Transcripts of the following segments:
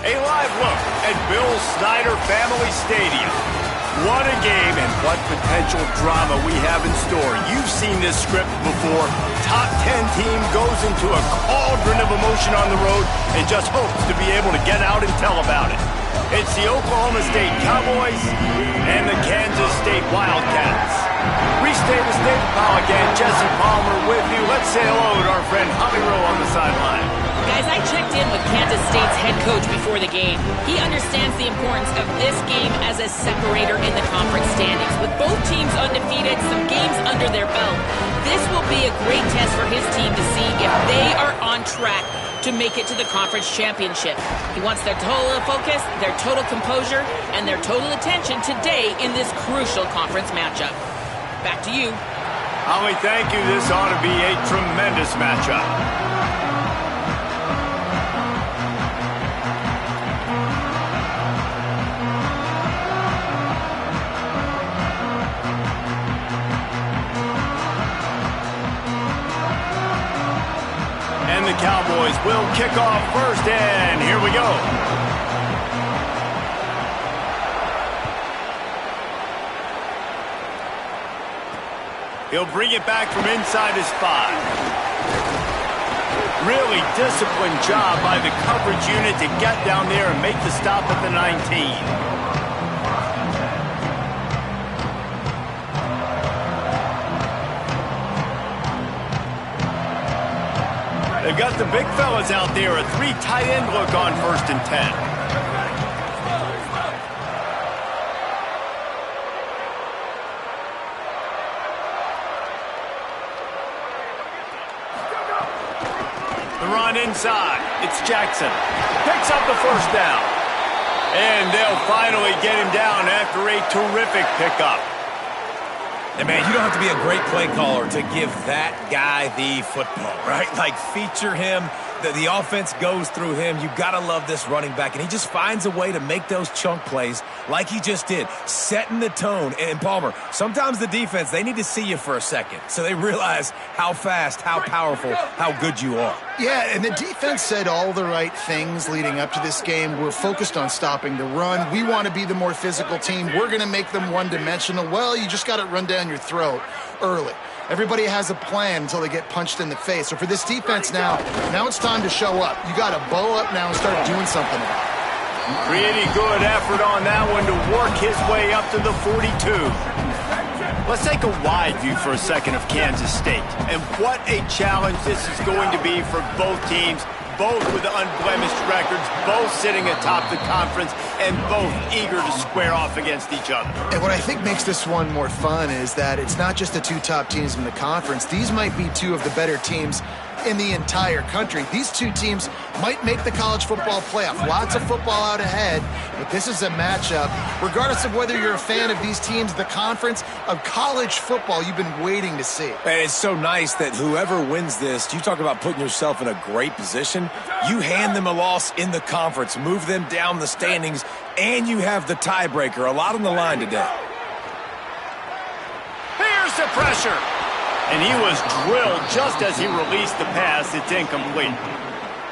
A live look at Bill Snyder Family Stadium. What a game and what potential drama we have in store. You've seen this script before. Top 10 team goes into a cauldron of emotion on the road and just hopes to be able to get out and tell about it. It's the Oklahoma State Cowboys and the Kansas State Wildcats. Restate the State of Powell again. Jesse Palmer with you. Let's say hello to our friend Holly Rowe on the sideline. Guys, I checked in with Kansas State's head coach before the game. He understands the importance of this game as a separator in the conference standings. With both teams undefeated, some games under their belt, this will be a great test for his team to see if they are on track to make it to the conference championship. He wants their total focus, their total composure, and their total attention today in this crucial conference matchup. Back to you. Holly, thank you. This ought to be a tremendous matchup. And the Cowboys will kick off first, and here we go. He'll bring it back from inside his 5. Really disciplined job by the coverage unit to get down there and make the stop at the 19. They've got the big fellas out there, a 3 tight end look on 1st and 10. The run inside. It's Jackson. Picks up the 1st down. And they'll finally get him down after a terrific pickup. And, man, you don't have to be a great play caller to give that guy the football, right? Like, feature him. The offense goes through him. You got to love this running back. And he just finds a way to make those chunk plays like he just did, setting the tone. And, Palmer, sometimes the defense, they need to see you for a second so they realize how fast, how powerful, how good you are. Yeah, and the defense said all the right things leading up to this game. We're focused on stopping the run. We want to be the more physical team. We're going to make them one-dimensional. Well, you just got it run down your throat early. Everybody has a plan until they get punched in the face. So for this defense now it's time to show up. You got to bow up now and start doing something about it. Pretty good effort on that one to work his way up to the 42. Let's take a wide view for a second of Kansas State. And what a challenge this is going to be for both teams, both with unblemished records, both sitting atop the conference, and both eager to square off against each other. And what I think makes this one more fun is that it's not just the 2 top teams in the conference. These might be 2 of the better teams in the entire country. These 2 teams might make the college football playoff. Lots of football out ahead, but this is a matchup, regardless of whether you're a fan of these teams, the conference of college football you've been waiting to see. And it's so nice that whoever wins this, you talk about putting yourself in a great position, you hand them a loss in the conference, move them down the standings, and you have the tiebreaker. A lot on the line today. Here's the pressure. And he was drilled just as he released the pass. It's incomplete.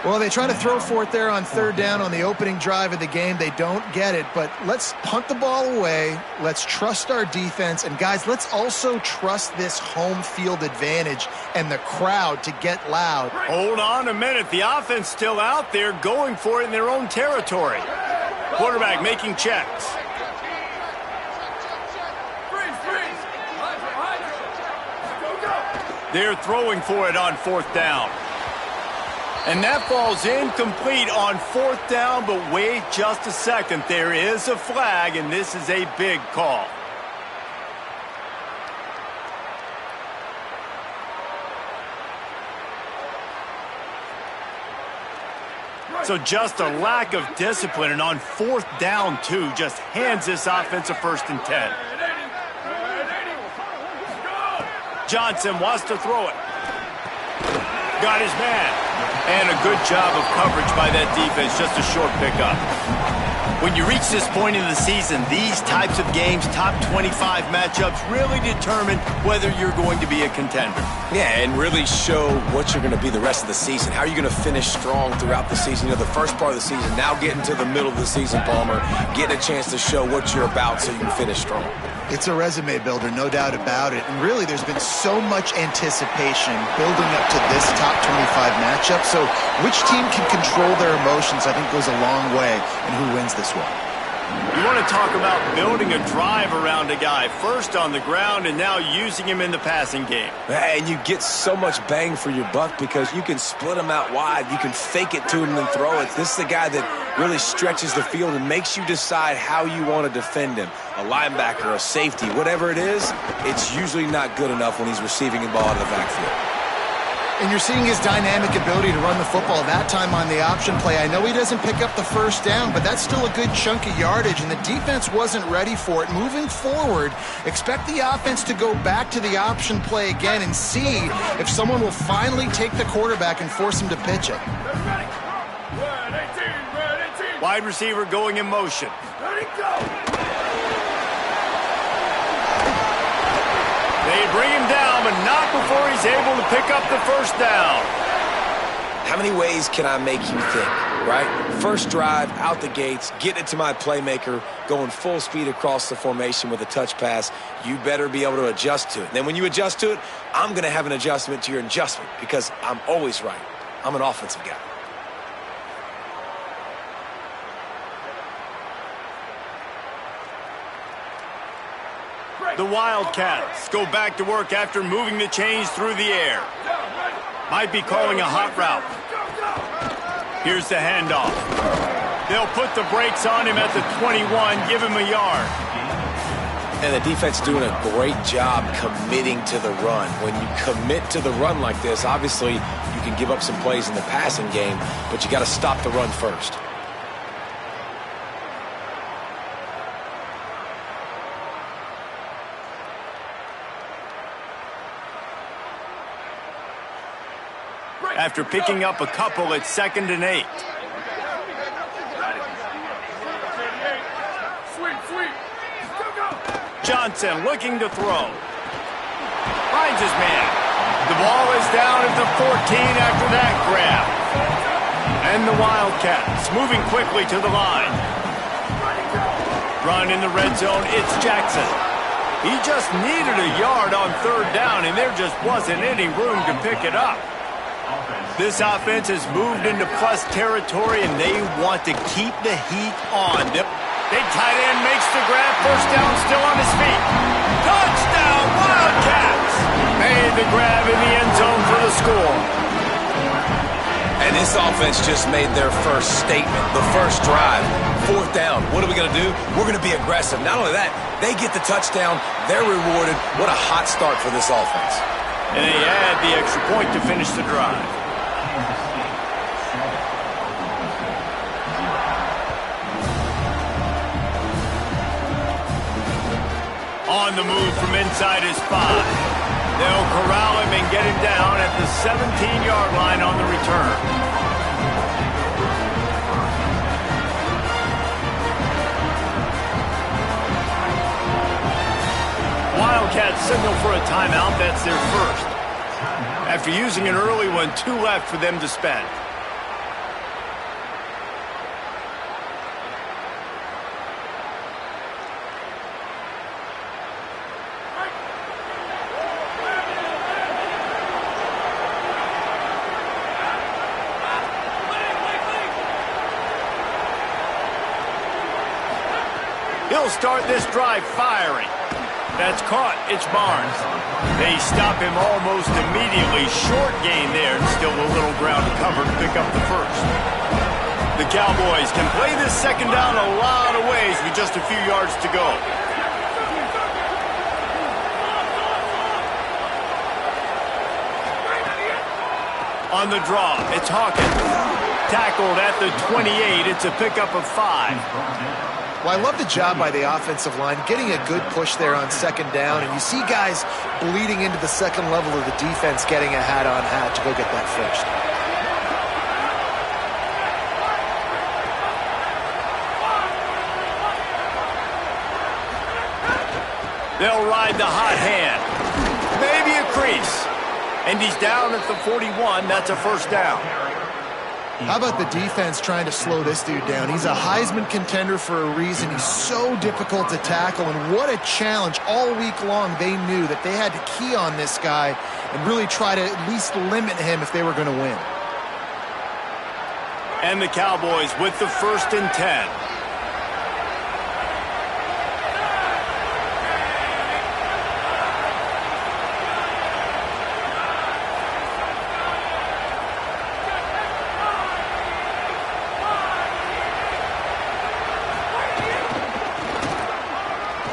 Well, they try to throw for it there on 3rd down on the opening drive of the game. They don't get it, but let's punt the ball away. Let's trust our defense. And, guys, let's also trust this home field advantage and the crowd to get loud. Hold on a minute. The offense still out there going for it in their own territory. Quarterback making checks. They're throwing for it on 4th down. And that falls incomplete on 4th down, but wait just a second. There is a flag, and this is a big call. So just a lack of discipline, and on 4th down, too, just hands this offense a 1st and 10. Johnson wants to throw it. Got his man. And a good job of coverage by that defense. Just a short pickup. When you reach this point in the season, these types of games, top 25 matchups, really determine whether you're going to be a contender. Yeah, and really show what you're going to be the rest of the season. How are you going to finish strong throughout the season? You know, the first part of the season, now getting to the middle of the season, Palmer, getting a chance to show what you're about so you can finish strong. It's a resume builder, no doubt about it. And really, there's been so much anticipation building up to this top 25 matchup. So which team can control their emotions, I think, goes a long way in who wins this one. You want to talk about building a drive around a guy, first on the ground and now using him in the passing game. And you get so much bang for your buck because you can split him out wide. You can fake it to him and throw it. This is the guy that really stretches the field and makes you decide how you want to defend him. A linebacker, a safety, whatever it is, it's usually not good enough when he's receiving the ball out of the backfield. And you're seeing his dynamic ability to run the football, that time on the option play. I know he doesn't pick up the first down, but that's still a good chunk of yardage, and the defense wasn't ready for it. Moving forward, expect the offense to go back to the option play again and see if someone will finally take the quarterback and force him to pitch it. Wide receiver going in motion. They bring him down, but not before he's able to pick up the first down. How many ways can I make you think, right? First drive, out the gates, get it to my playmaker, going full speed across the formation with a touch pass. You better be able to adjust to it. Then when you adjust to it, I'm going to have an adjustment to your adjustment because I'm always right. I'm an offensive guy. The Wildcats go back to work after moving the chains through the air. Might be calling a hot route. Here's the handoff. They'll put the brakes on him at the 21, give him a yard. And the defense doing a great job committing to the run. When you commit to the run like this, obviously you can give up some plays in the passing game, but you got to stop the run first. After picking up a couple at 2nd and 8. Johnson looking to throw. Finds his man. The ball is down at the 14 after that grab. And the Wildcats moving quickly to the line. Run in the red zone, it's Jackson. He just needed a yard on 3rd down, and there just wasn't any room to pick it up. This offense has moved into plus territory, and they want to keep the heat on. Big tight end makes the grab. First down, still on his feet. Touchdown, Wildcats! Made the grab in the end zone for the score. And this offense just made their first statement, the first drive. 4th down. What are we going to do? We're going to be aggressive. Not only that, they get the touchdown. They're rewarded. What a hot start for this offense. And they add the extra point to finish the drive. On the move from inside his 5. They'll corral him and get him down at the 17-yard line on the return. Wildcats signal for a timeout. That's their first. After using an early one, 2 left for them to spend. He'll start this drive firing. That's caught. It's Barnes. They stop him almost immediately. Short gain there, and still a little ground to cover to pick up the first. The Cowboys can play this 2nd down a lot of ways with just a few yards to go. On the draw, it's Hawkins. Tackled at the 28. It's a pickup of 5. Well, I love the job by the offensive line, getting a good push there on 2nd down, and you see guys bleeding into the second level of the defense getting a hat-on-hat to go get that first. They'll ride the hot hand. Maybe a crease. And he's down at the 41. That's a first down. How about the defense trying to slow this dude down? He's a Heisman contender for a reason. He's so difficult to tackle, and what a challenge. All week long, they knew that they had to key on this guy and really try to at least limit him if they were going to win. And the Cowboys with the 1st and 10.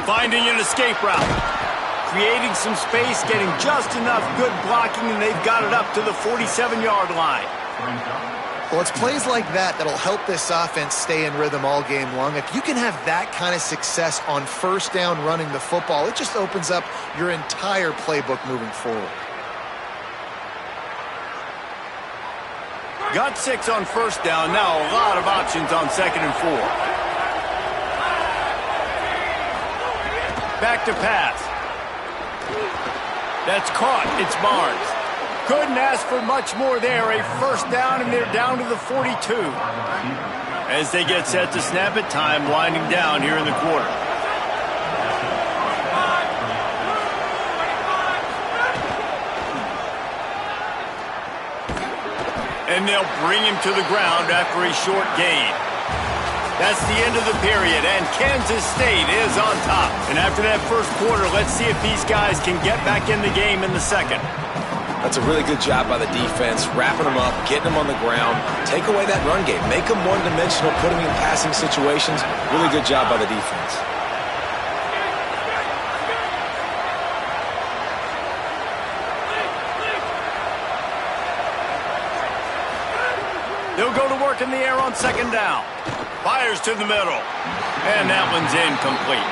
Finding an escape route. Creating some space, getting just enough good blocking, and they've got it up to the 47-yard line. Well, it's plays like that that'll help this offense stay in rhythm all game long. If you can have that kind of success on first down running the football, it just opens up your entire playbook moving forward. Got 6 on first down. Now a lot of options on 2nd and 4. Back to pass. That's caught. It's Barnes. Couldn't ask for much more there. A first down, and they're down to the 42. As they get set to snap it, time winding down here in the quarter. And they'll bring him to the ground after a short gain. That's the end of the period, and Kansas State is on top. And after that first quarter, let's see if these guys can get back in the game in the second. That's a really good job by the defense, wrapping them up, getting them on the ground, take away that run game, make them one-dimensional, put them in passing situations. Really good job by the defense. They'll go to work in the air on 2nd down. Fires to the middle. And that one's incomplete.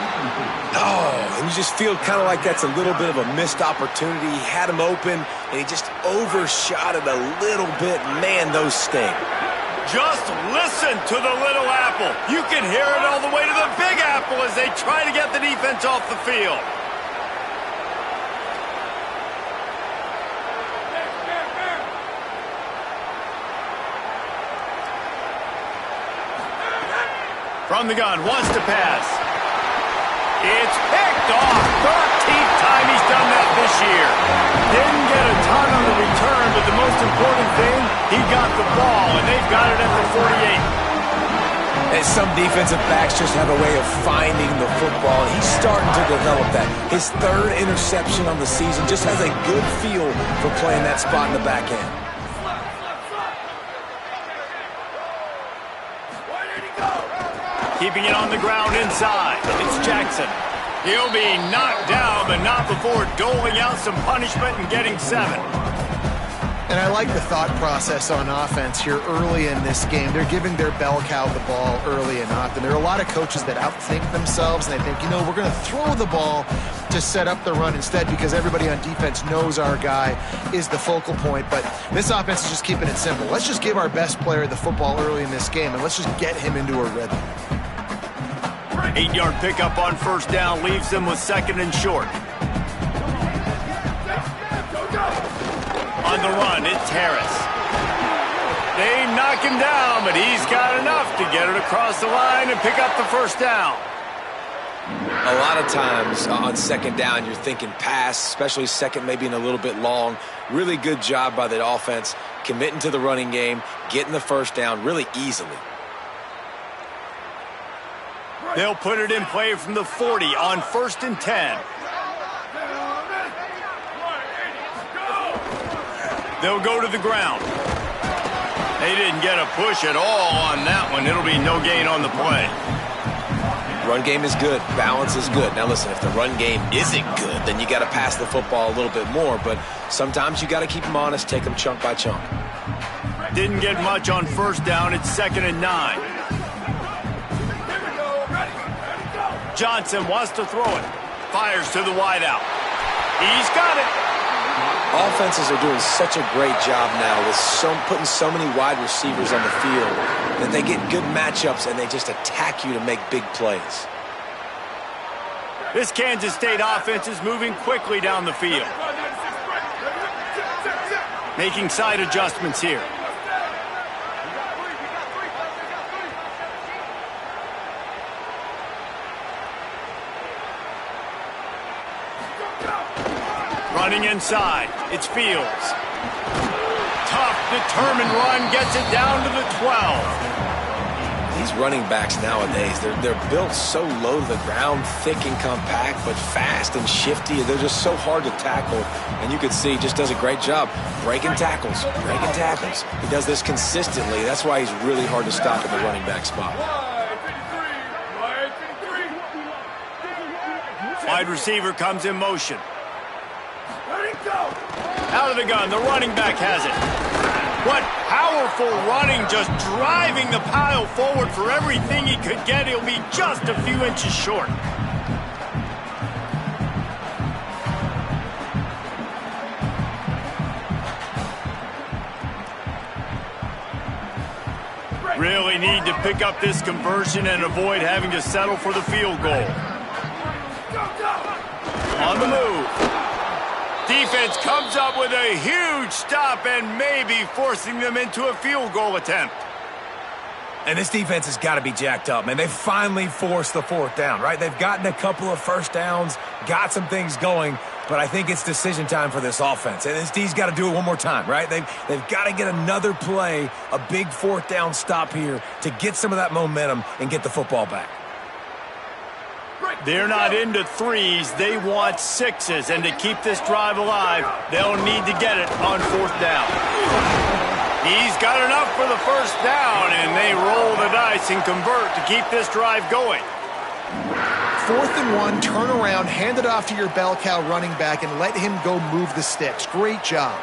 Oh, and you just feel kind of like that's a little bit of a missed opportunity. He had him open, and he just overshot it a little bit. Man, those sting. Just listen to the little apple. You can hear it all the way to the big apple as they try to get the defense off the field. From the gun, wants to pass. It's picked off. 13th time he's done that this year. Didn't get a ton on the return, but the most important thing, he got the ball, and they've got it at the 48. And some defensive backs just have a way of finding the football, and he's starting to develop that. His 3rd interception on the season, just has a good feel for playing that spot in the back end. Keeping it on the ground inside. It's Jackson. He'll be knocked down, but not before doling out some punishment and getting 7. And I like the thought process on offense here early in this game. They're giving their bell cow the ball early and often. There are a lot of coaches that outthink themselves, and they think, you know, we're going to throw the ball to set up the run instead because everybody on defense knows our guy is the focal point. But this offense is just keeping it simple. Let's just give our best player the football early in this game, and let's just get him into a rhythm. 8-yard pickup on first down leaves them with 2nd and short. On the run, it's Harris. They knock him down, but he's got enough to get it across the line and pick up the first down. A lot of times on 2nd down, you're thinking pass, especially 2nd maybe in a little bit long. Really good job by the offense, committing to the running game, getting the first down really easily. They'll put it in play from the 40 on 1st and 10. They'll go to the ground. They didn't get a push at all on that one. It'll be no gain on the play. Run game is good. Balance is good. Now listen, if the run game isn't good, then you got to pass the football a little bit more. But sometimes you got to keep them honest, take them chunk by chunk. Didn't get much on first down. It's 2nd and 9. Johnson wants to throw it. Fires to the wideout. He's got it. Offenses are doing such a great job now with putting so many wide receivers on the field that they get good matchups and they just attack you to make big plays. This Kansas State offense is moving quickly down the field. Making side adjustments here. Running inside, it's Fields. Tough, determined run, gets it down to the 12. These running backs nowadays, they're built so low to the ground, thick and compact, but fast and shifty. They're just so hard to tackle. And you can see he just does a great job breaking tackles, breaking tackles. He does this consistently. That's why he's really hard to stop in the running back spot. Wide receiver comes in motion. Out of the gun, the running back has it. What powerful running, just driving the pile forward for everything he could get. He'll be just a few inches short. Really need to pick up this conversion and avoid having to settle for the field goal. On the move. Defense comes up with a huge stop and maybe forcing them into a field goal attempt. And this defense has got to be jacked up, man. They finally forced the 4th down, right? They've gotten a couple of first downs, got some things going, but I think it's decision time for this offense. And this D's got to do it one more time, right? They've got to get another play, a big 4th down stop here to get some of that momentum and get the football back. They're not into 3s, they want 6s, and to keep this drive alive, they'll need to get it on 4th down. He's got enough for the 1st down, and they roll the dice and convert to keep this drive going. 4th and 1, turn around, hand it off to your bell cow running back, and let him go move the sticks. Great job.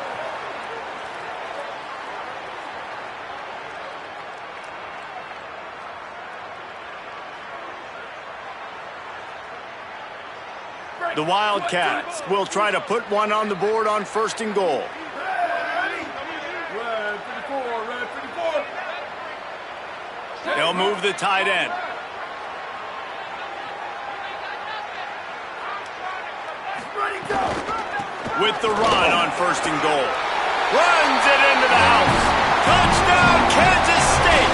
The Wildcats will try to put one on the board on 1st and goal. They'll move the tight end. With the run on 1st and goal. Runs it into the house. Touchdown, Kansas State.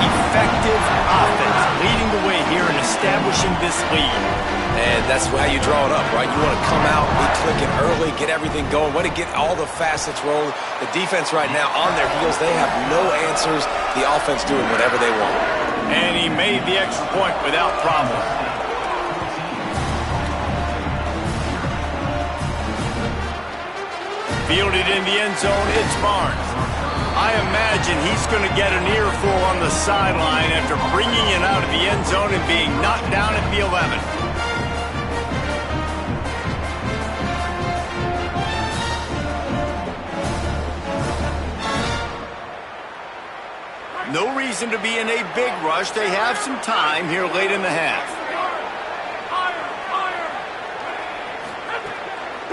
Effective offense leading the way here and establishing this lead. And that's how you draw it up, right? You want to come out, be clicking early, get everything going, want to get all the facets rolling. The defense right now on their heels, they have no answers. The offense doing whatever they want. And he made the extra point without problem. Fielded in the end zone, it's Barnes. I imagine he's going to get an earful on the sideline after bringing it out of the end zone and being knocked down at the 11. No reason to be in a big rush. They have some time here late in the half.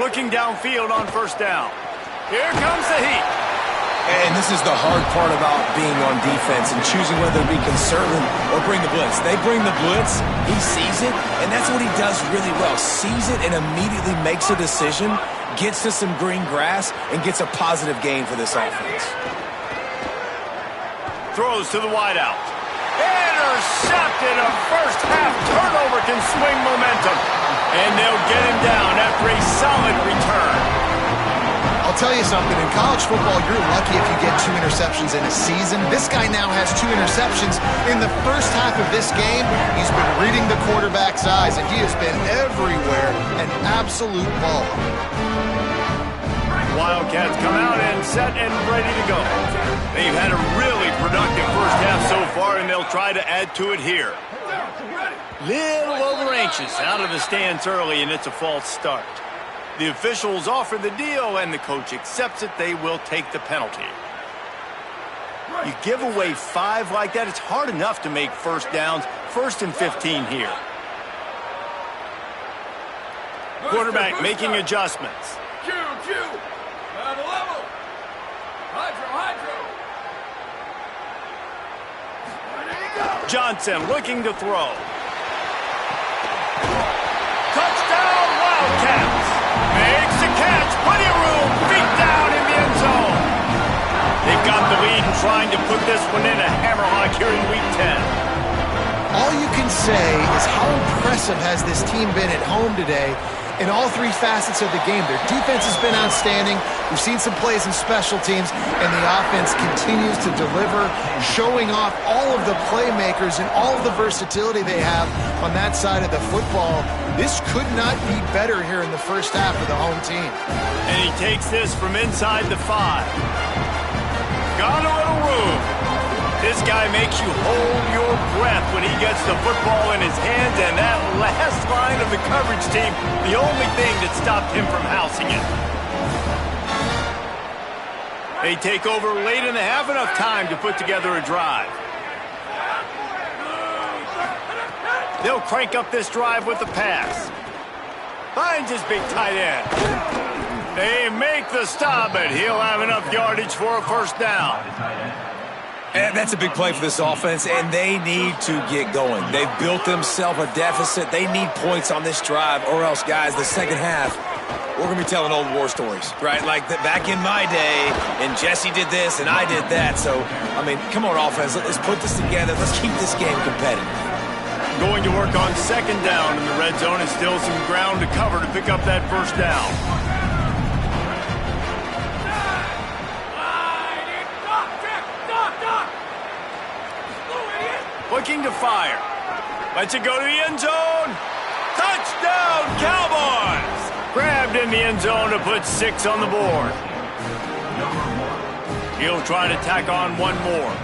Looking downfield on 1st down. Here comes the heat. And this is the hard part about being on defense and choosing whether to be conservative or bring the blitz. They bring the blitz, he sees it, and that's what he does really well. Sees it and immediately makes a decision, gets to some green grass, and gets a positive gain for this offense. Throws to the wideout. Intercepted. A first-half turnover can swing momentum. And they'll get him down after a solid return. I'll tell you something. In college football, you're lucky if you get 2 interceptions in a season. This guy now has 2 interceptions in the first half of this game. He's been reading the quarterback's eyes, and he has been everywhere. An absolute ball. Wildcats come out and set and ready to go. They've had a really productive first half so far, and they'll try to add to it here. Little over-anxious out of the stands early, and it's a false start. The officials offer the deal, and the coach accepts it. They will take the penalty. You give away 5 like that, it's hard enough to make 1st downs. 1st and 15 here. Quarterback making adjustments. Johnson looking to throw. the lead and trying to put this one in a hammerlock here in Week 10. All you can say is how impressive has this team been at home today in all three facets of the game. Their defense has been outstanding. We've seen some plays in special teams, and the offense continues to deliver, showing off all of the playmakers and all of the versatility they have on that side of the football. This could not be better here in the first half of the home team. And he takes this from inside the 5. Got a little room. This guy makes you hold your breath when he gets the football in his hands, and that last line of the coverage team, the only thing that stopped him from housing it. They take over late in the half, enough time to put together a drive. They'll crank up this drive with the pass. Finds his big tight end. They make the stop, but he'll have enough yardage for a first down. And that's a big play for this offense, and they need to get going. They've built themselves a deficit. They need points on this drive, or else, guys, the second half, we're going to be telling old war stories, right? Like back in my day, and Jesse did this, and I did that. So, I mean, come on, offense. Let's put this together. Let's keep this game competitive. Going to work on second down in the red zone, and still some ground to cover to pick up that first down. Looking to fire. Lets it go to the end zone. Touchdown, Cowboys! Grabbed in the end zone to put 6 on the board. He'll try to tack on one more.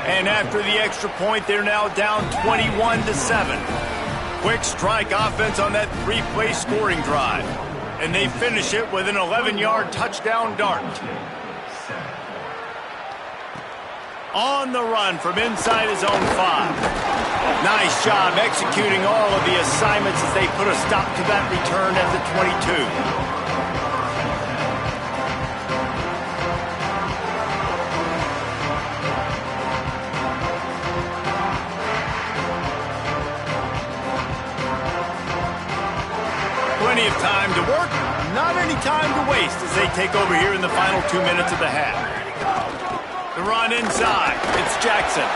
And after the extra point, they're now down 21-7. Quick strike offense on that 3-play scoring drive. And they finish it with an 11-yard touchdown dart. On the run from inside his own 5. Nice job executing all of the assignments as they put a stop to that return at the 22. Plenty of time to work, not any time to waste as they take over here in the final 2 minutes of the half. The run inside. It's Jackson.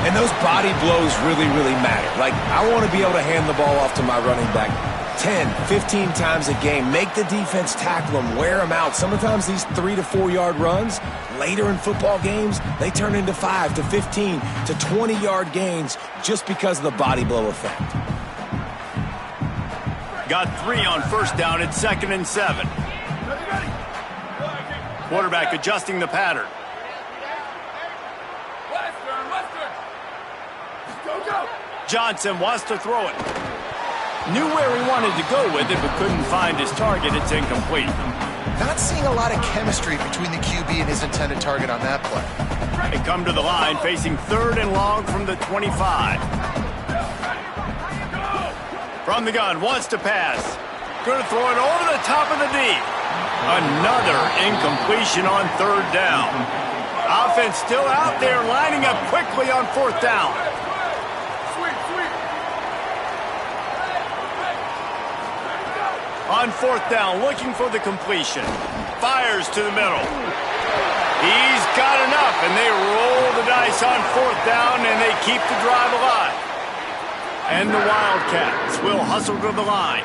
And those body blows really, really matter. Like, I want to be able to hand the ball off to my running back 10, 15 times a game. Make the defense tackle them, wear them out. Sometimes these 3 to 4 yard runs, later in football games, they turn into 5 to 15 to 20 yard gains just because of the body blow effect. Got 3 on first down at 2nd and 7. Quarterback adjusting the pattern. Johnson wants to throw it. Knew where he wanted to go with it, but couldn't find his target. It's incomplete. Not seeing a lot of chemistry between the QB and his intended target on that play. They come to the line, facing 3rd and long from the 25. From the gun, wants to pass. Going to throw it over the top of the deep. Another incompletion on 3rd down. Offense still out there, lining up quickly on 4th down. On 4th down, looking for the completion. Fires to the middle. He's got enough, and they roll the dice on 4th down, and they keep the drive alive. And the Wildcats will hustle to the line.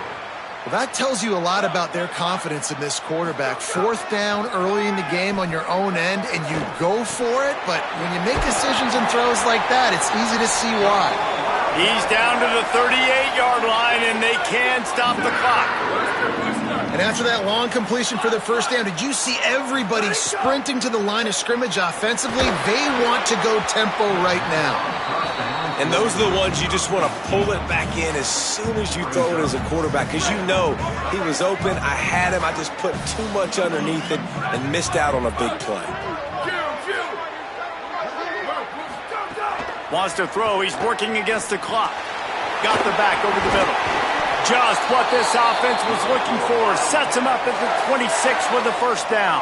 Well, that tells you a lot about their confidence in this quarterback. 4th down early in the game on your own end, and you go for it, but when you make decisions and throws like that, it's easy to see why. He's down to the 38-yard line, and they can't stop the clock. And after that long completion for the first down, did you see everybody sprinting to the line of scrimmage offensively? They want to go tempo right now. And those are the ones you just want to pull it back in as soon as you throw it as a quarterback, because you know he was open, I had him, I just put too much underneath it and missed out on a big play. Wants to throw, he's working against the clock. Got the back over the middle. Just what this offense was looking for. Sets him up at the 26 with the first down.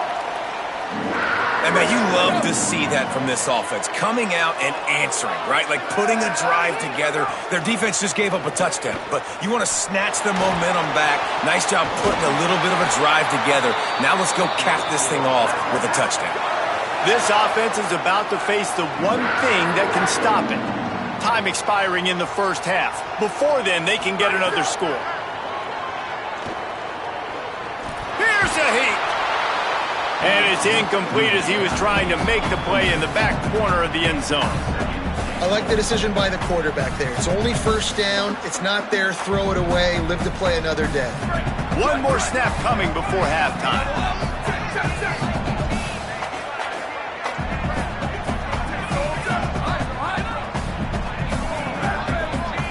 And, man, you love to see that from this offense, coming out and answering, right? Like putting a drive together. Their defense just gave up a touchdown, but you want to snatch the momentum back. Nice job putting a little bit of a drive together. Now let's go cap this thing off with a touchdown. This offense is about to face the one thing that can stop it. Time expiring in the first half. Before then, they can get another score. Here's a heat. And it's incomplete as he was trying to make the play in the back corner of the end zone. I like the decision by the quarterback there. It's only first down. It's not there. Throw it away. Live to play another day. One more snap coming before halftime.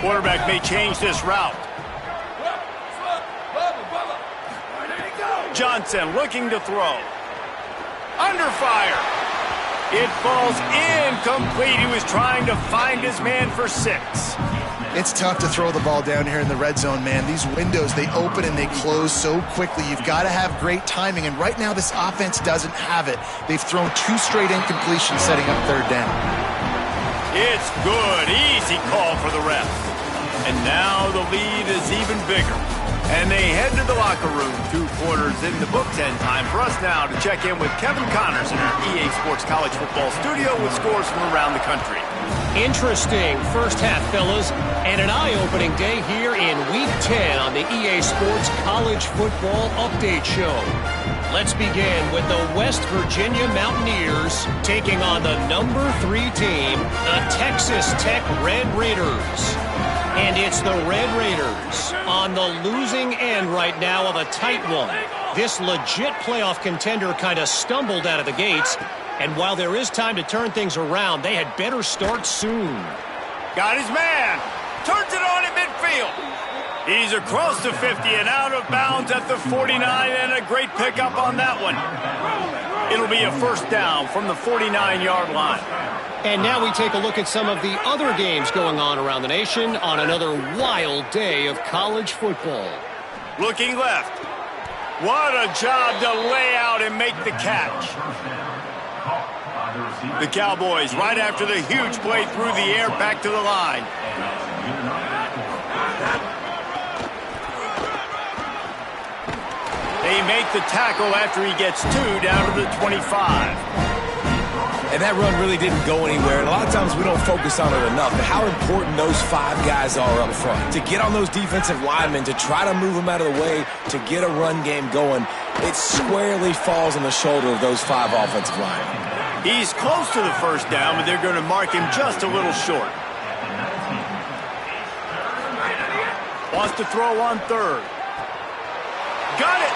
Quarterback may change this route. Johnson looking to throw. Under fire. It falls incomplete. He was trying to find his man for 6. It's tough to throw the ball down here in the red zone, man. These windows, they open and they close so quickly. You've got to have great timing, and right now this offense doesn't have it. They've thrown 2 straight incompletions setting up third down. It's good. Easy call for the ref. And now the lead is even bigger. And they head to the locker room. 2 quarters in the books, and time for us now to check in with Kevin Connors in our EA Sports College Football studio with scores from around the country. Interesting first half, fellas, and an eye-opening day here in Week 10 on the EA Sports College Football Update Show. Let's begin with the West Virginia Mountaineers taking on the number 3 team, the Texas Tech Red Raiders. And it's the Red Raiders on the losing end right now of a tight one. This legit playoff contender kind of stumbled out of the gates, and while there is time to turn things around, they had better start soon. Got his man. Turns it on at midfield. He's across the 50 and out of bounds at the 49, and a great pickup on that one. It'll be a first down from the 49-yard line. And now we take a look at some of the other games going on around the nation on another wild day of college football. Looking left. What a job to lay out and make the catch. The Cowboys, right after the huge play through the air, back to the line. They make the tackle after he gets 2 down to the 25. And that run really didn't go anywhere. And a lot of times we don't focus on it enough, but how important those 5 guys are up front. To get on those defensive linemen, to try to move them out of the way, to get a run game going, it squarely falls on the shoulder of those 5 offensive linemen. He's close to the first down, but they're going to mark him just a little short. Wants to throw on 3rd. Got it!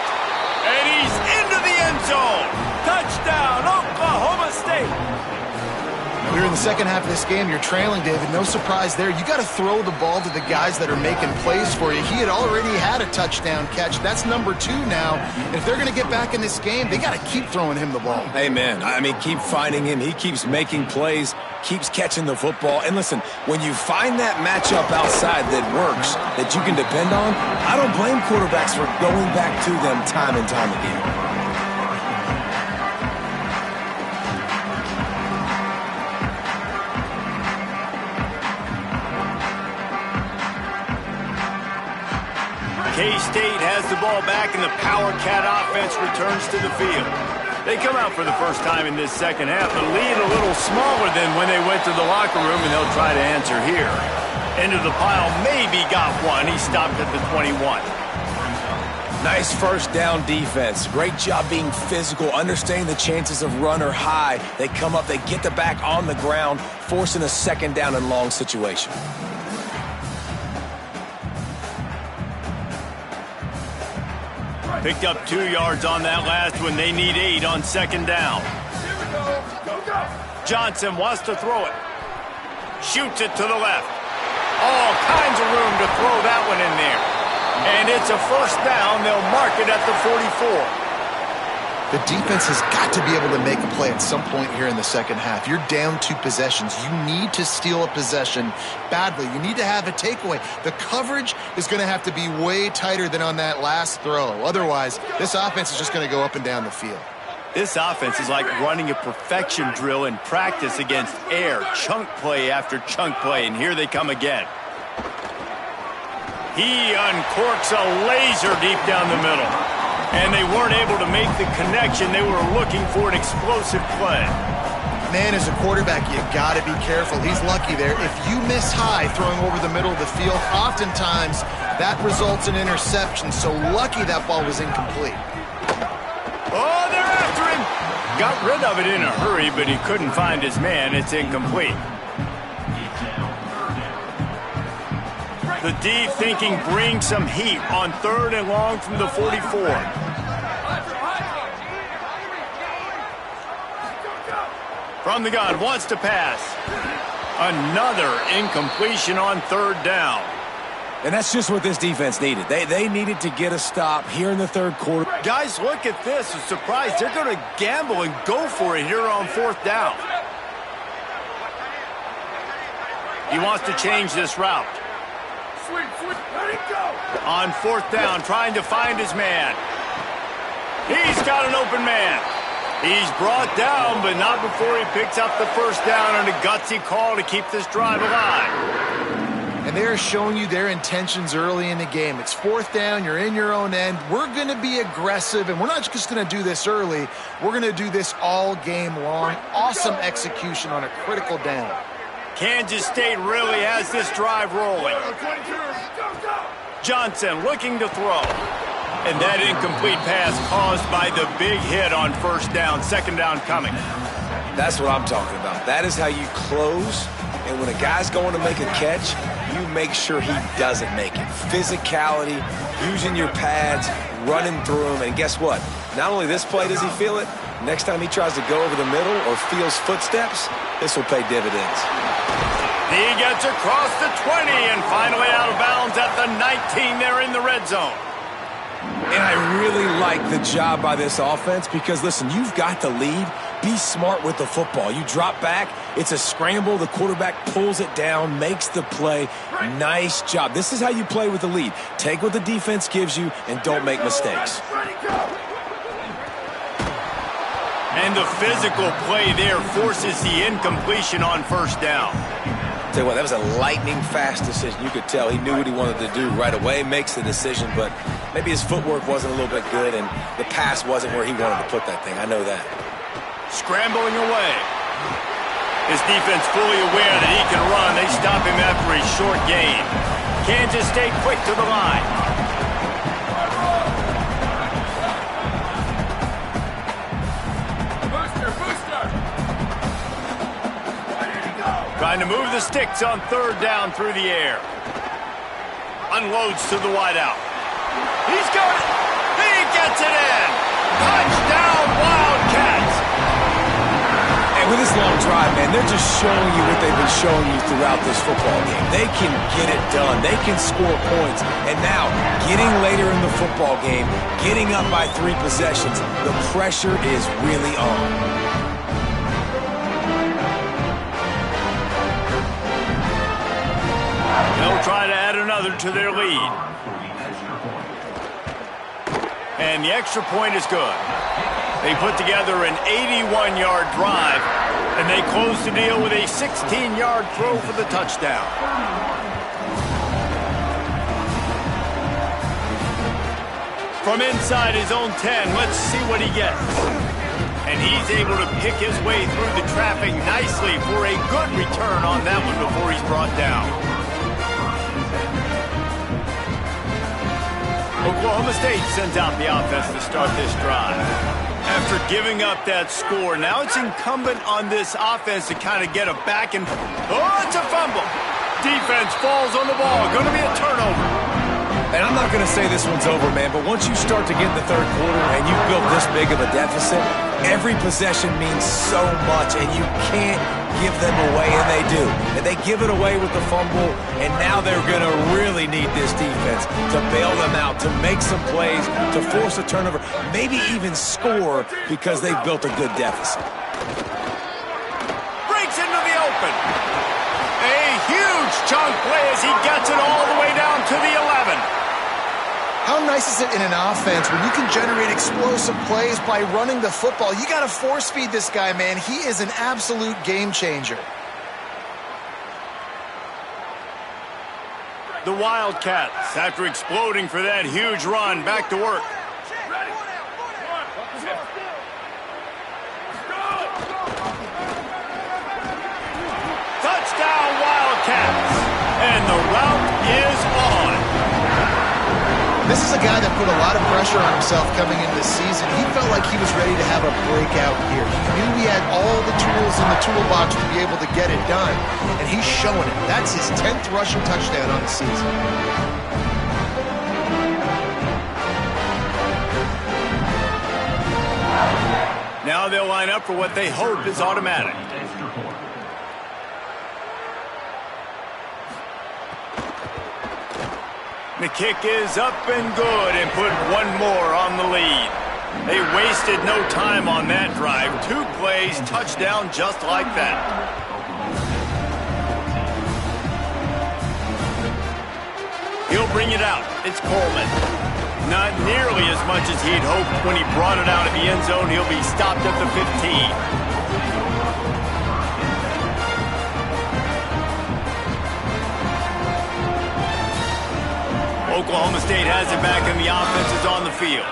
And he's into the end zone. Touchdown, Oklahoma State. Here in the second half of this game, you're trailing, David. No surprise there. You got to throw the ball to the guys that are making plays for you. He had already had a touchdown catch. That's number 2 now. And if they're going to get back in this game, they got to keep throwing him the ball. Amen. I mean, keep finding him. He keeps making plays, keeps catching the football. And listen, when you find that matchup outside that works, that you can depend on, I don't blame quarterbacks for going back to them time and time again. K-State has the ball back, and the Power Cat offense returns to the field. They come out for the first time in this second half, the lead a little smaller than when they went to the locker room, and they'll try to answer here. Into the pile, maybe got one. He stopped at the 21. Nice first down defense. Great job being physical, understanding the chances of run are high. They come up, they get the back on the ground, forcing a second down and long situation. Picked up 2 yards on that last one. They need 8 on second down. Johnson wants to throw it. Shoots it to the left. All kinds of room to throw that one in there. And it's a first down. They'll mark it at the 44. The defense has got to be able to make a play at some point here in the second half. You're down 2 possessions. You need to steal a possession badly. You need to have a takeaway. The coverage is going to have to be way tighter than on that last throw. Otherwise, this offense is just going to go up and down the field. This offense is like running a perfection drill in practice against air. Chunk play after chunk play, and here they come again. He uncorks a laser deep down the middle. And they weren't able to make the connection. They were looking for an explosive play. Man, as a quarterback, you got to be careful. He's lucky there. If you miss high throwing over the middle of the field, oftentimes that results in interception. So lucky that ball was incomplete. Oh, they're after him. Got rid of it in a hurry, but he couldn't find his man. It's incomplete. The D thinking bring some heat on 3rd and long from the 44. From the gun, wants to pass. Another incompletion on 3rd down. And that's just what this defense needed. They needed to get a stop here in the 3rd quarter. Guys, look at this. I'm surprised they're going to gamble and go for it here on 4th down. He wants to change this route. Let it go. On 4th down, trying to find his man. He's got an open man. He's brought down, but not before he picks up the 1st down on a gutsy call to keep this drive alive. And they're showing you their intentions early in the game. It's 4th down, you're in your own end. We're going to be aggressive, and we're not just going to do this early. We're going to do this all game long. Awesome execution on a critical down. Kansas State really has this drive rolling. Johnson looking to throw. And that incomplete pass caused by the big hit on 1st down, 2nd down coming. That's what I'm talking about. That is how you close. And when a guy's going to make a catch, you make sure he doesn't make it. Physicality, using your pads, running through him. And guess what? Not only this play does he feel it, next time he tries to go over the middle or feels footsteps, this will pay dividends. He gets across the 20 and finally out of bounds at the 19 there in the red zone. And I really like the job by this offense because, listen, you've got the lead. Be smart with the football. You drop back, it's a scramble. The quarterback pulls it down, makes the play. Nice job. This is how you play with the lead. Take what the defense gives you and don't make mistakes. And the physical play there forces the incompletion on 1st down. Tell you what, that was a lightning-fast decision. You could tell he knew what he wanted to do right away, makes the decision, but maybe his footwork wasn't a little bit good, and the pass wasn't where he wanted to put that thing. I know that. Scrambling away. His defense fully aware that he can run. They stop him after a short gain. Kansas State quick to the line. Trying to move the sticks on 3rd down through the air. Unloads to the wideout. He's got it. He gets it in. Touchdown, Wildcats. And with this long drive, man, they're just showing you what they've been showing you throughout this football game. They can get it done. They can score points. And now, getting later in the football game, getting up by 3 possessions, the pressure is really on. They'll try to add another to their lead. And the extra point is good. They put together an 81-yard drive, and they close the deal with a 16-yard throw for the touchdown. From inside his own 10, let's see what he gets. And he's able to pick his way through the traffic nicely for a good return on that one before he's brought down. Oklahoma State sends out the offense to start this drive. After giving up that score, now it's incumbent on this offense to kind of get it back and... Oh, it's a fumble! Defense falls on the ball. Going to be a turnover. And I'm not going to say this one's over, man, but once you start to get in the 3rd quarter and you build this big of a deficit, every possession means so much, and you can't give them away, and they do. And they give it away with the fumble, and now they're going to really need this defense to bail them out, to make some plays, to force a turnover, maybe even score because they've built a good deficit. Breaks into the open. A huge chunk play as he gets it all the way down to the 11. How nice is it in an offense when you can generate explosive plays by running the football? You got to force feed this guy, man. He is an absolute game changer. The Wildcats, after exploding for that huge run, back to work. Touchdown, Wildcats! And the route is on. This is a guy that put a lot of pressure on himself coming into the season. He felt like he was ready to have a breakout year. He knew he had all the tools in the toolbox to be able to get it done, and he's showing it. That's his 10th rushing touchdown on the season. Now they'll line up for what they hope is automatic. The kick is up and good and put one more on the lead. They wasted no time on that drive. 2 plays, touchdown just like that. He'll bring it out. It's Coleman. Not nearly as much as he'd hoped when he brought it out of the end zone. He'll be stopped at the 15. Oklahoma State has it back and the offense is on the field.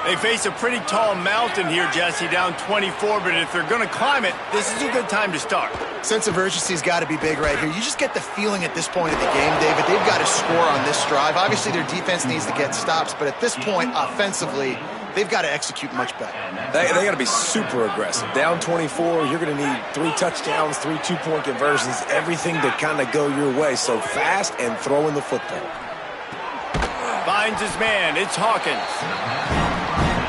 They face a pretty tall mountain here, Jesse, down 24, but if they're going to climb it, this is a good time to start. Sense of urgency's got to be big right here. You just get the feeling at this point of the game, David, they've got to score on this drive. Obviously, their defense needs to get stops, but at this point, offensively, they've got to execute much better. They got to be super aggressive. Down 24, you're going to need 3 touchdowns, 3 two-point conversions, everything to kind of go your way. So fast and throwing the football. Finds his man. It's Hawkins.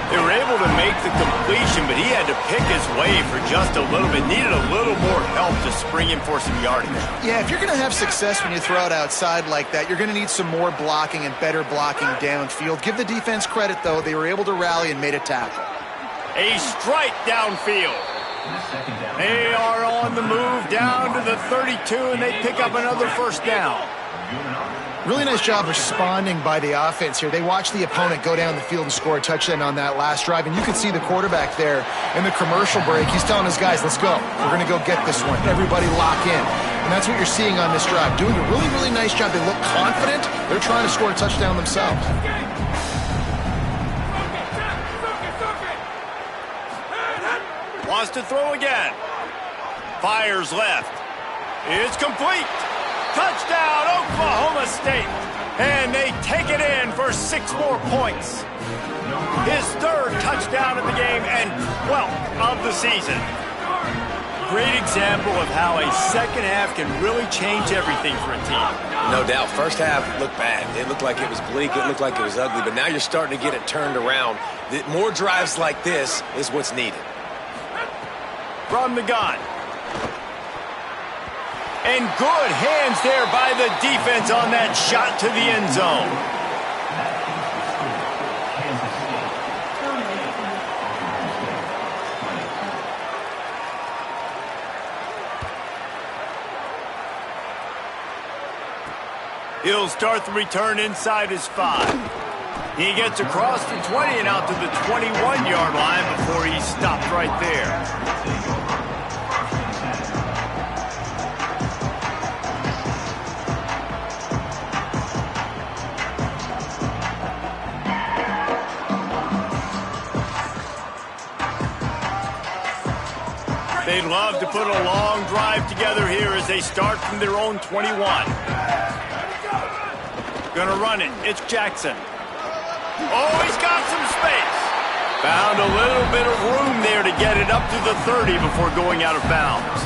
They were able to make the completion, but he had to pick his way for just a little bit. Needed a little more help to spring in for some yardage. Yeah, if you're going to have success when you throw it outside like that, you're going to need some more blocking and better blocking downfield. Give the defense credit, though. They were able to rally and made a tackle. A strike downfield. They are on the move down to the 32, and they pick up another first down. Really nice job responding by the offense here. They watched the opponent go down the field and score a touchdown on that last drive, and you can see the quarterback there in the commercial break. He's telling his guys, let's go. We're going to go get this one. Everybody lock in. And that's what you're seeing on this drive. Doing a really, really nice job. They look confident. They're trying to score a touchdown themselves. Wants to throw again. Fires left. It's complete. Touchdown, Oklahoma State. And they take it in for 6 more points. His 3rd touchdown of the game and 12th of the season. Great example of how a second half can really change everything for a team. No doubt. First half looked bad. It looked like it was bleak. It looked like it was ugly. But now you're starting to get it turned around. More drives like this is what's needed. From the gun. And good hands there by the defense on that shot to the end zone. He'll start the return inside his 5. He gets across the 20 and out to the 21-yard line before he's stopped right there. They'd love to put a long drive together here as they start from their own 21. Gonna run it. It's Jackson. Oh, he's got some space. Found a little bit of room there to get it up to the 30 before going out of bounds.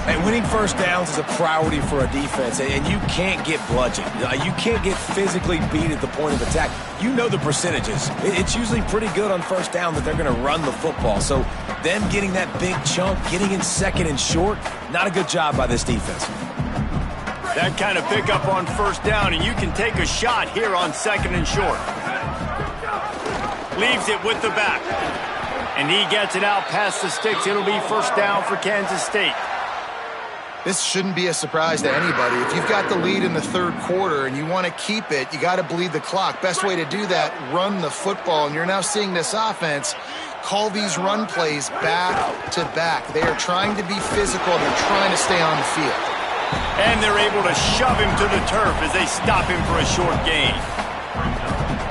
And winning first downs is a priority for a defense, and you can't get bludgeoned. You can't get physically beat at the point of attack. You know the percentages. It's usually pretty good on first down that they're going to run the football. So them getting that big chunk, getting in 2nd and short, not a good job by this defense. That kind of pickup on first down, and you can take a shot here on 2nd and short. Leaves it with the back. And he gets it out past the sticks. It'll be first down for Kansas State. This shouldn't be a surprise to anybody. If you've got the lead in the third quarter and you want to keep it, you got to bleed the clock. Best way to do that, run the football. And you're now seeing this offense call these run plays back to back. They are trying to be physical and they're trying to stay on the field. And they're able to shove him to the turf as they stop him for a short gain.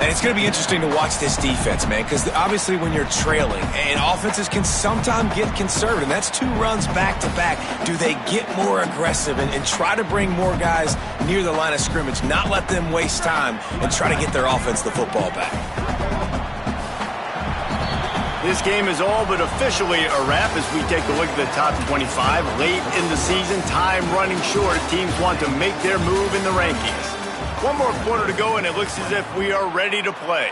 And it's going to be interesting to watch this defense, man, because obviously when you're trailing, and offenses can sometimes get conservative, and that's 2 runs back-to-back. Do they get more aggressive and try to bring more guys near the line of scrimmage, not let them waste time, and try to get their offense the football back? This game is all but officially a wrap as we take a look at the top 25. Late in the season, time running short. Teams want to make their move in the rankings. 1 more quarter to go, and it looks as if we are ready to play.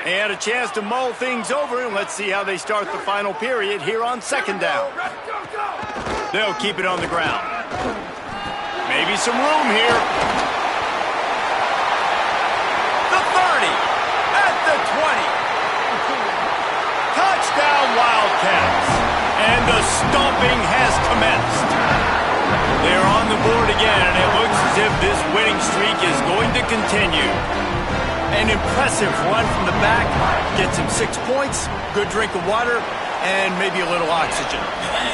And a chance to mull things over, and let's see how they start the final period here on second down. They'll keep it on the ground. Maybe some room here. The 30, at the 20. Touchdown, Wildcats. And the stomping has commenced. They're on the board again, and it looks as if this winning streak is going to continue. An impressive run from the back. Gets him 6 points, good drink of water, and maybe a little oxygen.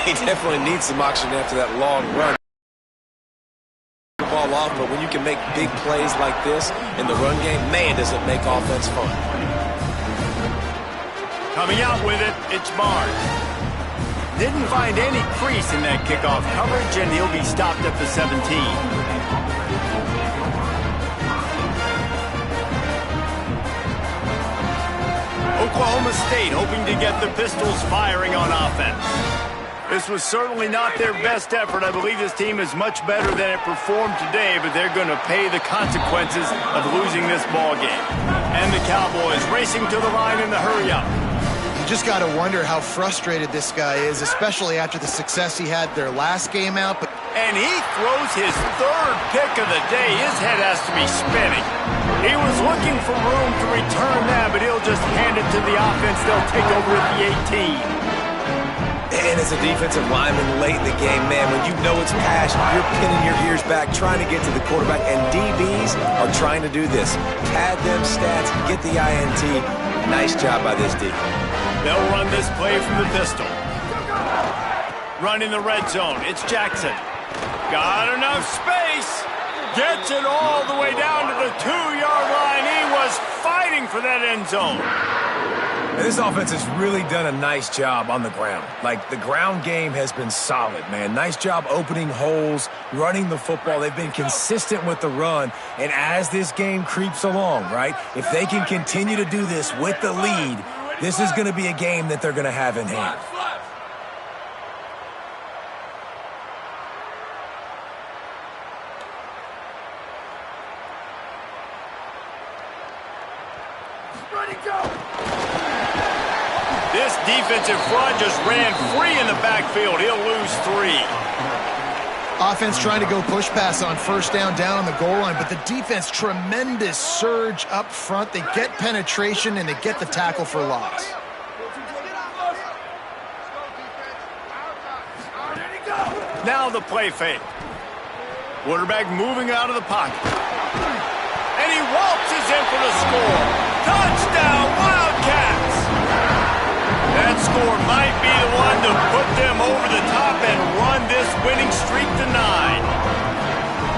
He definitely needs some oxygen after that long run. The ball off, but when you can make big plays like this in the run game, man, does it make offense fun. Coming out with it, it's Barnes. Didn't find any crease in that kickoff coverage, and he'll be stopped at the 17. Oklahoma State hoping to get the Pistols firing on offense. This was certainly not their best effort. I believe this team is much better than it performed today, but they're going to pay the consequences of losing this ball game. And the Cowboys racing to the line in the hurry-up. Just got to wonder how frustrated this guy is, especially after the success he had their last game out. And he throws his 3rd pick of the day. His head has to be spinning. He was looking for room to return that, but he'll just hand it to the offense. They'll take over at the 18. And as a defensive lineman late in the game, man, when you know it's passed, you're pinning your ears back, trying to get to the quarterback, and DBs are trying to do this. Pad them stats, get the INT. Nice job by this D. They'll run this play from the pistol. Run in the red zone. It's Jackson. Got enough space. Gets it all the way down to the 2-yard line. He was fighting for that end zone. And this offense has really done a nice job on the ground. Like, the ground game has been solid, man. Nice job opening holes, running the football. They've been consistent with the run. And as this game creeps along, right, if they can continue to do this with the lead, this is going to be a game that they're going to have in hand. This defensive front just ran free in the backfield. He'll lose 3. Offense trying to go push pass on first down on the goal line, but the defense, tremendous surge up front. They get penetration and they get the tackle for loss. Now the play fake. Quarterback moving out of the pocket. And he waltzes in for the score. Touchdown, Wildcats! That score might be the one to put them over the top and run this winning streak to 9.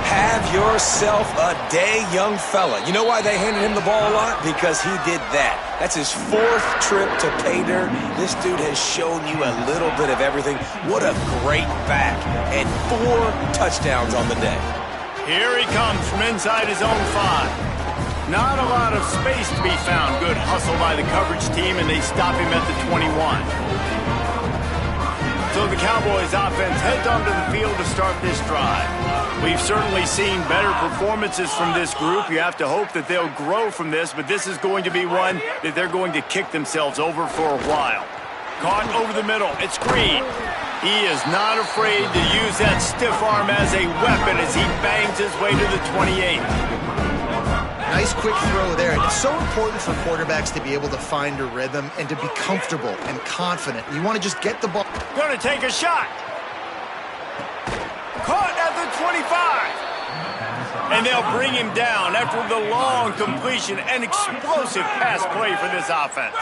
Have yourself a day, young fella. You know why they handed him the ball a lot? Because he did that. That's his 4th trip to pay dirt. This dude has shown you a little bit of everything. What a great back. And 4 touchdowns on the day. Here he comes from inside his own 5. Not a lot of space to be found. Good hustle by the coverage team, and they stop him at the 21. So the Cowboys offense heads onto the field to start this drive. We've certainly seen better performances from this group. You have to hope that they'll grow from this, but this is going to be one that they're going to kick themselves over for a while. Caught over the middle. It's Green. He is not afraid to use that stiff arm as a weapon as he bangs his way to the 28. Nice quick throw there. And it's so important for quarterbacks to be able to find a rhythm and to be comfortable and confident. You want to just get the ball. Going to take a shot. Caught at the 25. And they'll bring him down after the long completion. An explosive pass play for this offense.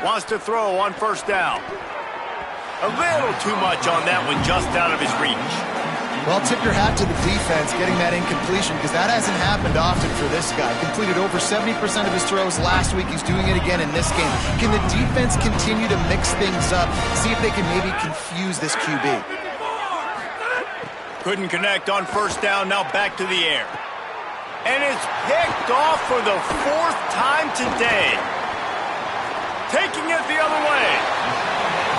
Wants to throw on first down. A little too much on that one, just out of his reach. Well, tip your hat to the defense getting that incompletion, because that hasn't happened often for this guy. Completed over 70% of his throws last week. He's doing it again in this game. Can the defense continue to mix things up, see if they can maybe confuse this QB? Couldn't connect on first down, now back to the air. And it's picked off for the 4th time today. Taking it the other way.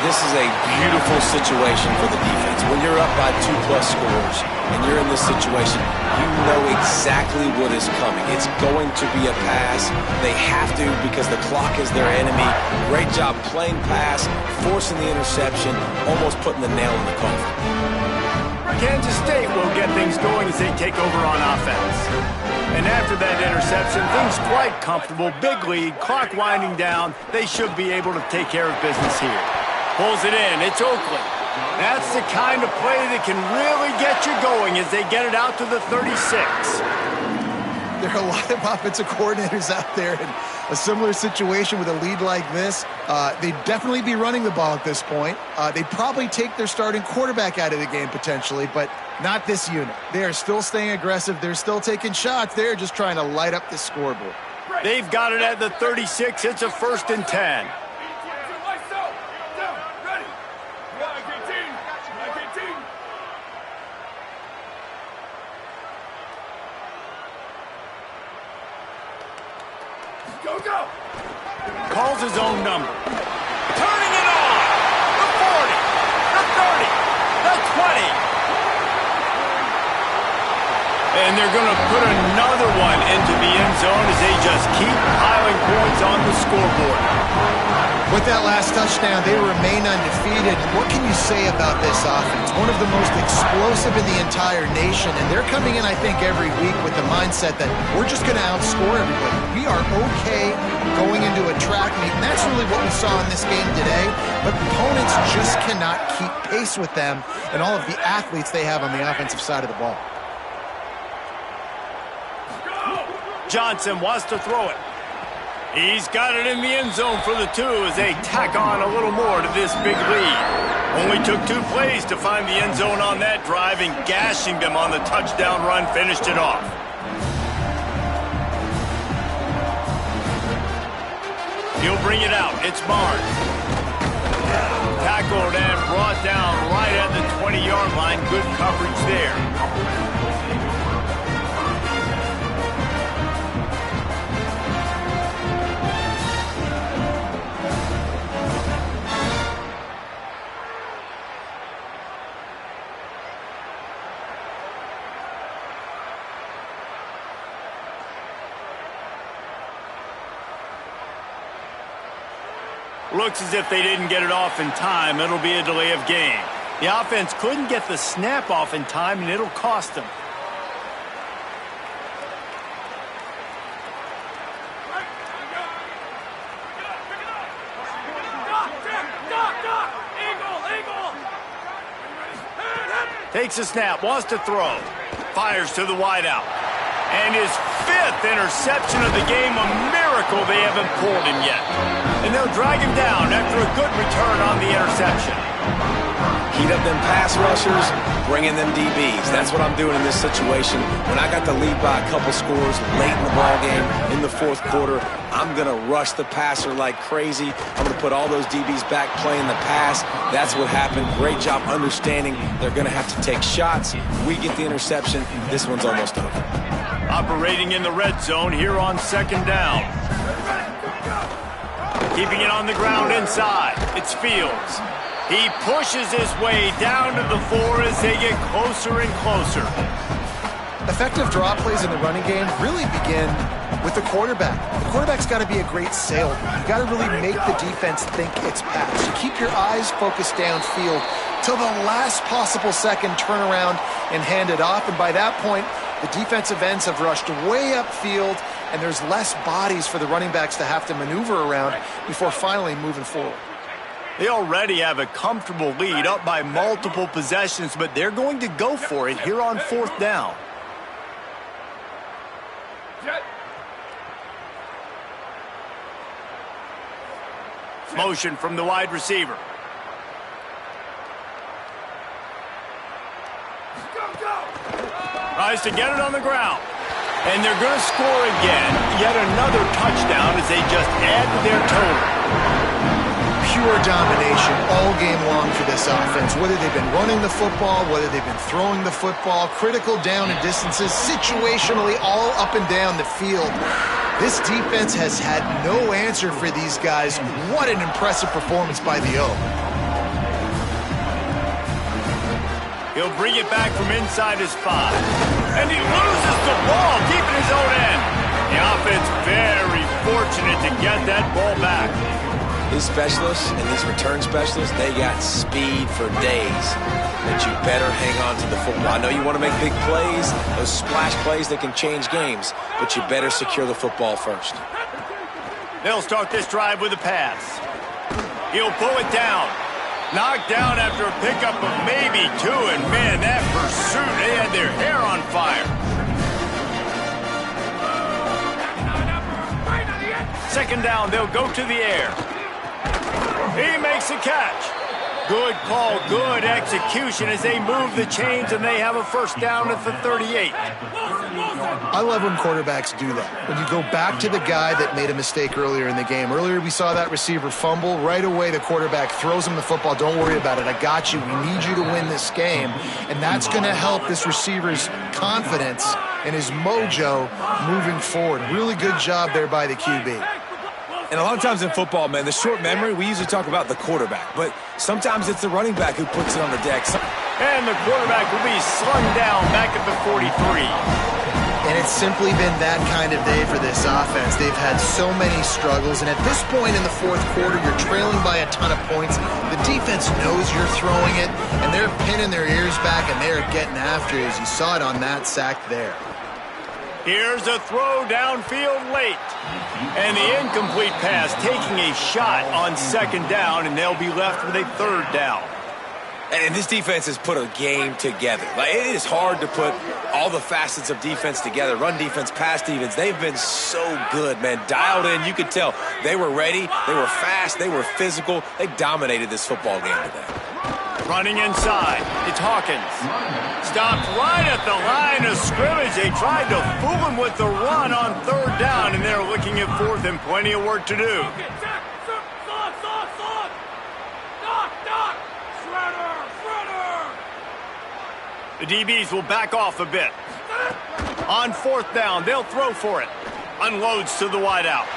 This is a beautiful situation for the defense. When you're up by 2+ scores and you're in this situation, you know exactly what is coming. It's going to be a pass. They have to, because the clock is their enemy. Great job playing pass, forcing the interception, almost putting the nail in the coffin. Kansas State will get things going as they take over on offense. And after that interception, things quite comfortable. Big lead, clock winding down. They should be able to take care of business here. Pulls it in. It's Oakley. That's the kind of play that can really get you going as they get it out to the 36. There are a lot of offensive coordinators out there in a similar situation with a lead like this. They'd definitely be running the ball at this point. They'd probably take their starting quarterback out of the game potentially, but not this unit. They are still staying aggressive. They're still taking shots. They're just trying to light up the scoreboard. They've got it at the 36. It's a 1st and 10. Calls his own number. Turning it on. The 40, the 30, the 20. And they're going to put another one into the end zone as they just keep piling points on the scoreboard. With that last touchdown, they remain undefeated. What can you say about this offense? One of the most explosive in the entire nation, and they're coming in, I think, every week with the mindset that we're just going to outscore everybody. We are okay going into a track meet, and that's really what we saw in this game today. But opponents just cannot keep pace with them and all of the athletes they have on the offensive side of the ball. Johnson wants to throw it. He's got it in the end zone for the 2 as they tack on a little more to this big lead. Only took 2 plays to find the end zone on that drive, and gashing them on the touchdown run finished it off. He'll bring it out. It's Barnes. Tackled and brought down right at the 20-yard line. Good coverage there. Looks as if they didn't get it off in time. It'll be a delay of game. The offense couldn't get the snap off in time, and it'll cost them. Takes a snap, wants to throw. Fires to the wideout. And his 5th interception of the game, a miracle they haven't pulled him yet. And they'll drag him down after a good return on the interception. Heat up them pass rushers, bring in them DBs. That's what I'm doing in this situation. When I got the lead by a couple scores late in the ball game, in the 4th quarter, I'm going to rush the passer like crazy. I'm going to put all those DBs back playing the pass. That's what happened. Great job understanding they're going to have to take shots. We get the interception. This one's almost over. Operating in the red zone here on 2nd down. Keeping it on the ground inside. It's Fields. He pushes his way down to the 4 as they get closer and closer. Effective draw plays in the running game really begin with the quarterback. The quarterback's got to be a great salesman. You got to really make the defense think it's pass. You keep your eyes focused downfield till the last possible second, turn around and hand it off. And by that point, the defensive ends have rushed way upfield, and there's less bodies for the running backs to have to maneuver around before finally moving forward. They already have a comfortable lead up by multiple possessions, but they're going to go for it here on 4th down. Motion from the wide receiver. Tries to get it on the ground. And they're going to score again. Yet another touchdown as they just add to their total. Pure domination all game long for this offense. Whether they've been running the football, whether they've been throwing the football, critical down and distances, situationally all up and down the field. This defense has had no answer for these guys. What an impressive performance by the O. He'll bring it back from inside his 5. And he loses the ball, keeping his own end. The offense very fortunate to get that ball back. These specialists and these return specialists, they got speed for days. But you better hang on to the football. I know you want to make big plays, those splash plays that can change games, but you better secure the football first. They'll start this drive with a pass. He'll pull it down. Knocked down after a pickup of maybe 2, and man, that pursuit, they had their hair on fire. 2nd down, they'll go to the air. He makes a catch. Good call, good execution as they move the chains, and they have a 1st down at the 38. I love when quarterbacks do that. When you go back to the guy that made a mistake earlier in the game. Earlier we saw that receiver fumble. Right away the quarterback throws him the football. Don't worry about it. I got you. We need you to win this game. And that's going to help this receiver's confidence and his mojo moving forward. Really good job there by the QB. And a lot of times in football, man, the short memory, we usually talk about the quarterback. But sometimes it's the running back who puts it on the deck. And the quarterback will be slung down back at the 43. And it's simply been that kind of day for this offense. They've had so many struggles. And at this point in the 4th quarter, you're trailing by a ton of points. The defense knows you're throwing it, and they're pinning their ears back, and they're getting after it, as you saw it on that sack there. Here's a throw downfield late. And the incomplete pass taking a shot on 2nd down, and they'll be left with a 3rd down. And this defense has put a game together. Like, it is hard to put all the facets of defense together. Run defense, pass defense. They've been so good, man. Dialed in. You could tell they were ready. They were fast. They were physical. They dominated this football game today. Running inside. It's Hawkins. Stopped right at the line of scrimmage. They tried to fool him with the run on 3rd down, and they're looking at 4th and plenty of work to do. The DBs will back off a bit. On 4th down, they'll throw for it. Unloads to the wideout.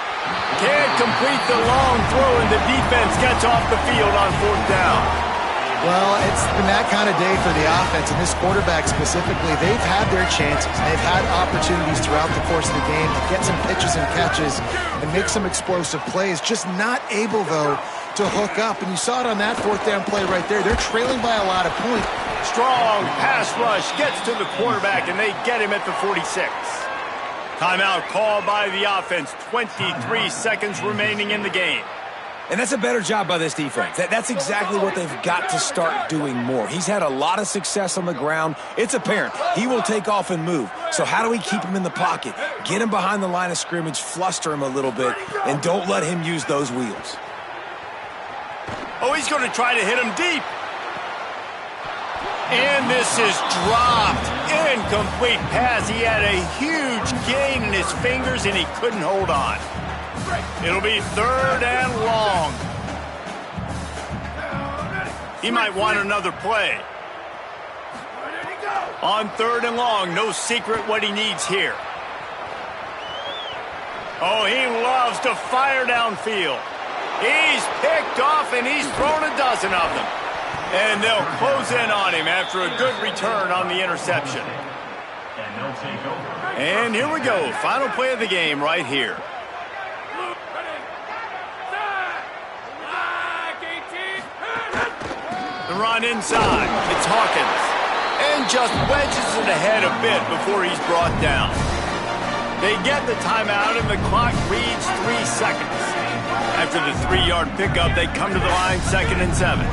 Can't complete the long throw, and the defense gets off the field on 4th down. Well, it's been that kind of day for the offense, and this quarterback specifically. They've had their chances. They've had opportunities throughout the course of the game to get some pitches and catches and make some explosive plays. Just not able, though, to hook up. And you saw it on that 4th down play right there. They're trailing by a lot of points. Strong pass rush gets to the quarterback, and they get him at the 46. Timeout called by the offense. 23 seconds remaining in the game. And that's a better job by this defense. That's exactly what they've got to start doing more. He's had a lot of success on the ground. It's apparent. He will take off and move. So how do we keep him in the pocket? Get him behind the line of scrimmage, fluster him a little bit, and don't let him use those wheels. Oh, he's going to try to hit him deep. And this is dropped. Incomplete pass. He had a huge gain in his fingers, and he couldn't hold on. It'll be 3rd and long. He might want another play. On 3rd and long, no secret what he needs here. Oh, he loves to fire downfield. He's picked off, and he's thrown a dozen of them. And they'll close in on him after a good return on the interception. And here we go. Final play of the game right here. The run inside. It's Hawkins. And just wedges it ahead a bit before he's brought down. They get the timeout and the clock reads 3 seconds. After the 3-yard pickup, they come to the line 2nd and 7.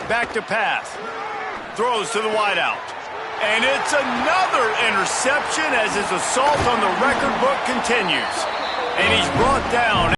Back to pass. Throws to the wideout. And it's another interception as his assault on the record book continues. And he's brought down